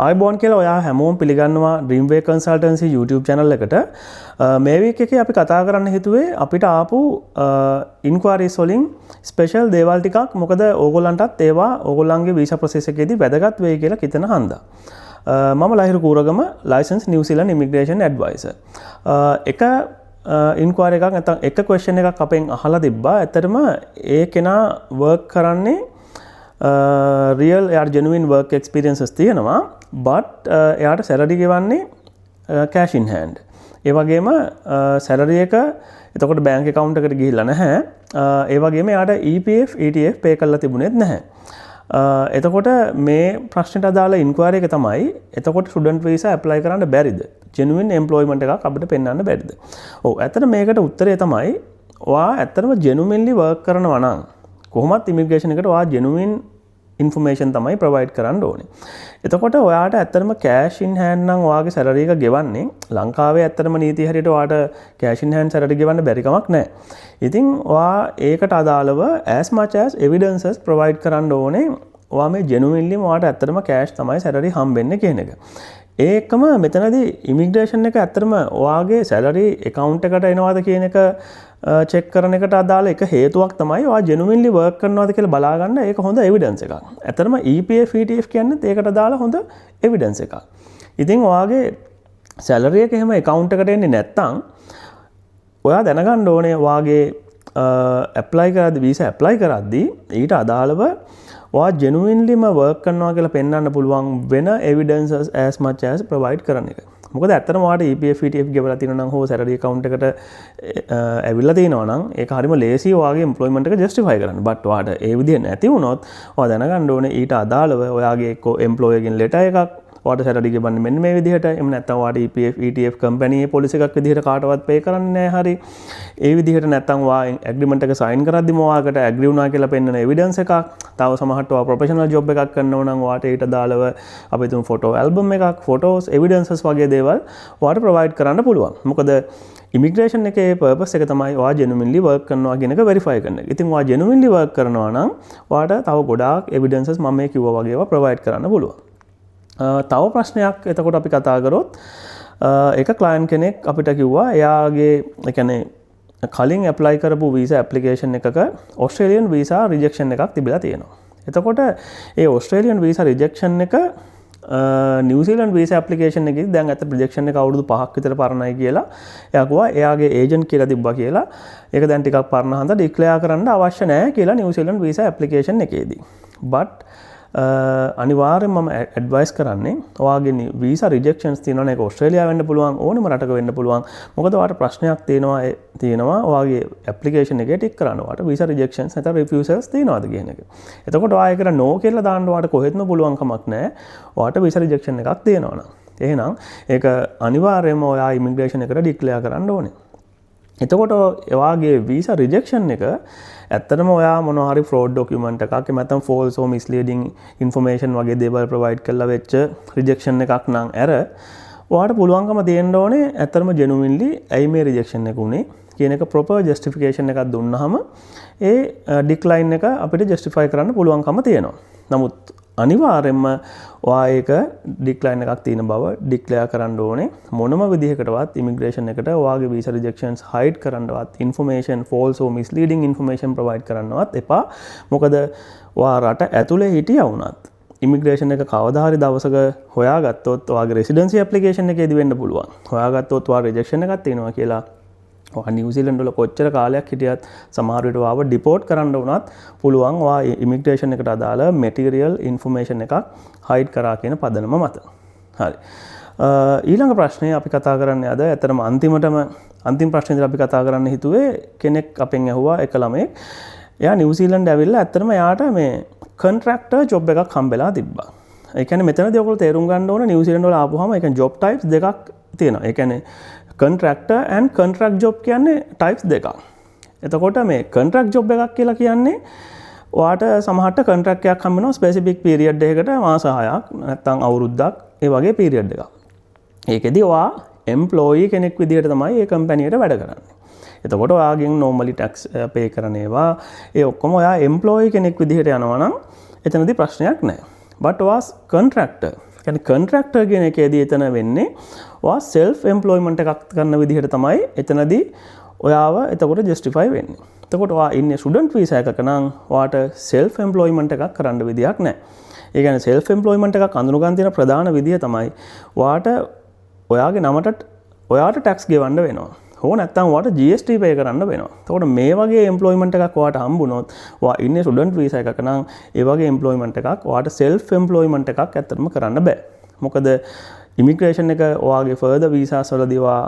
ආයිබෝන් කියලා ඔයා හැමෝම පිළිගන්නවා Dreamway Consultancy YouTube channel එකට. මේ week එකේ අපි කතා කරන්න හිතුවේ අපිට ආපු inquiries වලින් special දේවල් ටිකක් මොකද ඕගොල්ලන්ටත් ඒවා ඕගොල්ලන්ගේ visa process එකේදී වැදගත් වෙයි කියලා හිතන හන්දා. මම Lahiru කූරගම licensed New Zealand immigration advisor. එක inquiry එකක් නැත්නම් එක question එකක් අපෙන් අහලා තිබ්බා. ඇත්තටම ඒ කෙනා work කරන්නේ real එයාට genuine work experiences තියෙනවා but එයාට salary ගෙවන්නේ cash in hand. ඒ වගේම salary එක එතකොට bank account එකට ගිහිල්ලා නැහැ. ඒ වගේම එයාට EPF ETF pay කරලා තිබුණෙත් නැහැ. එතකොට මේ ප්‍රශ්නට අදාළ inquiry එක තමයි එතකොට student visa apply කරන්න බැරිද? genuine employment එකක් අපිට පෙන්වන්න බැරිද? ඔව් ඇත්තට මේකට උත්තරය තමයි ඔයා ඇත්තටම genuinely work කරනවා නම් කොහොමත් immigration එකට ඔයා genuine information තමයි provide කරන්න ඕනේ. එතකොට ඔයාට ඇත්තටම cash in hand නම් ඔයාගේ salary එක ගෙවන්නේ ලංකාවේ ඇත්තටම නීතිය හැටියට ඔයාට cash in hand salary ගෙවන්න බැරි කමක් නැහැ. ඉතින් ඔයා ඒකට අදාළව as much as evidences provide කරන්න ඕනේ. ඔයා මේ genuinely ඔයාට ඇත්තටම cash තමයි salary හම්බෙන්නේ කියන එක. ඒකම මෙතනදී immigration එක ඇත්තටම ඔයාගේ salary account එකට එනවාද කියන එක චෙක් කරන එකට අදාළ එක හේතුවක් තමයි ඔයා genuinely work කරනවාද කියලා බලා ගන්න ඒක හොඳ evidence එකක්. ඇත්තටම EPF ETF කියන්නේ ඒකට අදාළ හොඳ evidence එකක්. ඉතින් ඔයාගේ salary එක එහෙම account එකට එන්නේ නැත්නම් ඔයා දැනගන්න ඕනේ ඔයාගේ apply කරද්දී visa apply කරද්දී ඊට අදාළව ඔයා genuinelyම work කරනවා කියලා පෙන්වන්න පුළුවන් වෙන evidences as much as provide කරන එක. මොකද ඇත්තටම ඔයාට EPF ETF ගෙවලා තියෙනවා නම් හෝ salary account එකට ඇවිල්ලා තියෙනවා නම් ඒක හරියම ලේසි ඔයාගේ employment එක justify කරන්න. but ඔයාට ඒ විදිහ නැති වුණොත් ඔයා දැනගන්න ඕනේ ඊට අදාළව ඔයාගේ එක්ක employer ගෙන් letter එකක් ඔයාට salary ගෙවන්නේ මෙන්න මේ විදිහට. එහෙම නැත්නම් ඔයාට EPF ETF company ඒ policy එකක් විදිහට කාටවත් pay කරන්නේ නැහැ හරි. ඒ විදිහට නැත්නම් ඔයා agreement එක sign කරද්දිම ඔයාකට agree වුණා කියලා පෙන්වන evidence එකක්. තව සමහරට ඔයා professional job එකක් කරනවා නම් ඔයාට ඊට අදාළව අපි තුන් photo album එකක්, photos, evidences වගේ දේවල් ඔයාට provide කරන්න පුළුවන්. මොකද immigration එකේ purpose එක තමයි ඔයා genuinely work කරනවා කියන එක verify කරන එක. ඉතින් ඔයා genuinely work කරනවා නම් ඔයාට තව ගොඩාක් evidences මම මේ කිව්වා වගේ ඒවා provide කරන්න පුළුවන්. තව ප්‍රශ්නයක් එතකොට අපි කතා කරොත් එක client කෙනෙක් අපිට කිව්වා එයාගේ ඒ කියන්නේ කලින් apply කරපු visa application එකක Australian visa rejection එකක් තිබිලා තියෙනවා. එතකොට ඒ Australian visa rejection එක New Zealand visa application එකේදී දැන් අත rejection එක අවුරුදු 5ක් විතර පරණයි කියලා එයා කිව්වා එයාගේ agent කියලා තිබ්බා කියලා. ඒක දැන් ටිකක් පරණ හන්ද declare කරන්න අවශ්‍ය නැහැ කියලා New Zealand visa application එකේදී. but අනිවාර්යෙන් මම ඇඩ්වයිස් කරන්නේ ඔයාගේ visa rejections තියෙනවනේ ඒක ඕස්ට්‍රේලියාව වෙන්න පුළුවන් ඕනෙම රටක වෙන්න පුළුවන්. මොකද ඔයාට ප්‍රශ්නයක් තියෙනවා ඔයාගේ ඇප්ලිකේෂන් එකේ ටික් කරන්න ඔයාට visa rejections නැත්නම් refusals තියෙනවද කියන එක. එතකොට ඔයා ඒකට no කියලා දාන්න ඔයාට කොහෙත්ම පුළුවන් කමක් නැහැ. ඔයාට visa rejection එකක් තියෙනවනම්. එහෙනම් ඒක අනිවාර්යයෙන්ම ඔයා immigration එකට declare කරන්න ඕනේ. එතකොට ඔයාගේ visa rejection එක ඇත්තටම ඔයා මොනවා හරි fraud document එකක් එහෙම නැත්නම් false or misleading information වගේ දේවල් provide කරලා වෙච්ච rejection එකක් නම් ඔයාට පුළුවන්කම තියෙන්න ඕනේ ඇත්තටම genuinely ඇයි මේ rejection එක උනේ කියන එක proper justification එකක් දුන්නාම ඒ decline එක අපිට justify කරන්න පුළුවන්කම තියෙනවා. නමුත් අනිවාර්යයෙන්ම ඔයා ඒක decline එකක් තියෙන බව declare කරන්න ඕනේ. මොනම විදිහකටවත් immigration එකට ඔයාගේ visa rejections hide කරන්නවත් information false or misleading information provide කරන්නවත් එපා. මොකද ඔයා රට ඇතුලේ හිටියා වුණත් immigration එක කවදා හරි දවසක හොයාගත්තොත් ඔයාගේ residency application එකේදී වෙන්න පුළුවන්. හොයාගත්තොත් ඔයා rejection එකක් තියෙනවා කියලා ඔයා New Zealand වල කොච්චර කාලයක් හිටියත් සමහර විට ඔයාව deport කරන්න වුණත් පුළුවන් ඔයා immigration එකට අදාළ material information එකක් hide කරා කියන පදනම මත. හරි. ඊළඟ ප්‍රශ්නේ අපි කතා කරන්නේ අද ඇත්තටම අන්තිම ප්‍රශ්නේ අපි කතා කරන්න හිතුවේ කෙනෙක් අපෙන් ඇහුවා එක ළමෙක්. එයා New Zealand ඇවිල්ලා ඇත්තටම එයාට මේ contractor job එකක් හම්බෙලා තිබ්බා. ඒ කියන්නේ මෙතනදී ඔයගොල්ලෝ තේරුම් ගන්න ඕනේ New Zealand වල ආපුවාම ඒ කියන්නේ job types දෙකක් තියෙනවා. ඒ කියන්නේ contractor and contract job කියන්නේ types දෙකක්. එතකොට මේ contract job එකක් කියලා කියන්නේ ඔයාට සමහරට contract එකක් හම්බ වෙනවා specific period එකකට මාස 6ක් නැත්නම් අවුරුද්දක් ඒ වගේ period එකක්. ඒකෙදි ඔයා employee කෙනෙක් විදිහට තමයි මේ company එකට වැඩ කරන්නේ. එතකොට ඔයාගෙන් normally tax pay කරන ඒවා ඒ ඔක්කොම ඔයා employee කෙනෙක් විදිහට යනවා නම් එතනදී ප්‍රශ්නයක් නැහැ. but was contractor කියන්නේ කන්ට්‍රැක්ටර් කියන එකේදී එතන වෙන්නේ ඔයා self employment එකක් කරන විදිහට තමයි එතනදී ඔයාව එතකොට justify වෙන්නේ. එතකොට ඔයා ඉන්නේ student visa එකක නම් ඔයාට self employment එකක් කරන්න විදියක් නැහැ. ඒ කියන්නේ self employment එකක් අඳුන ගන්න තියෙන ප්‍රධාන විදිය තමයි ඔයාට ඔයාගේ නමට ඔයාට tax ගෙවන්න වෙනවා. හෝ නැත්නම් ඔයාට GST pay කරන්න වෙනවා. එතකොට මේ වගේ employment එකක් ඔයාට හම්බුනොත් ඔයා ඉන්නේ student visa එකක නම් ඒ වගේ employment එකක් ඔයාට self employment එකක් ඇත්තටම කරන්න බෑ. මොකද immigration එක ඔයාගේ further visas වලදී ඔයා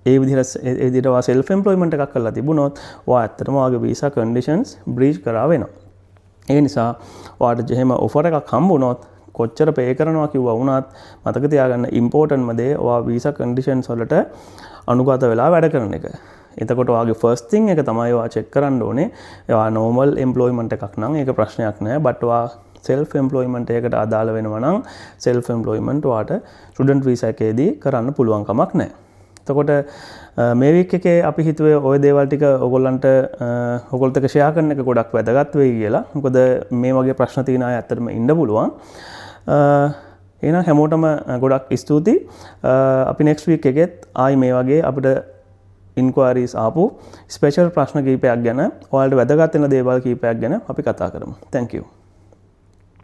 ඒ විදිහට ඔයා self employment එකක් කරලා තිබුණොත් ඔයා ඇත්තටම ඔයාගේ visa conditions breach කරා වෙනවා. ඒ නිසා ඔයාට එහෙම offer එකක් හම්බුනොත් කොච්චර pay කරනවා කිව්වා වුණත් මතක තියාගන්න important දේ ඔයා visa conditions වලට අනුගත වෙලා වැඩ කරන එක. එතකොට ඔයාගේ first thing එක තමයි ඔයා check කරන්න ඕනේ. ඔයා normal employment එකක් නම් ඒක ප්‍රශ්නයක් නෑ. but ඔයා self employment එකකට අදාළ වෙනවා නම් self employment ඔයාට student visa එකේදී කරන්න පුළුවන් කමක් නෑ. එතකොට මේ වීක් එකේ අපි හිතුවේ ওই දේවල් ටික ඔයගොල්ලන්ට ඔයගොල්ලත් එක්ක share කරන එක ගොඩක් වැදගත් වෙයි කියලා. මොකද මේ වගේ ප්‍රශ්න තියෙන අය ඇත්තටම ඉන්න පුළුවන්. එහෙනම් හැමෝටම ගොඩක් ස්තුතියි. අපි next week එකෙත් ආයි මේ වගේ අපිට inquiries ආපු special ප්‍රශ්න කීපයක් ගැන ඔයාලට වැදගත් වෙන දේවල් කීපයක් ගැන අපි කතා කරමු. Thank you.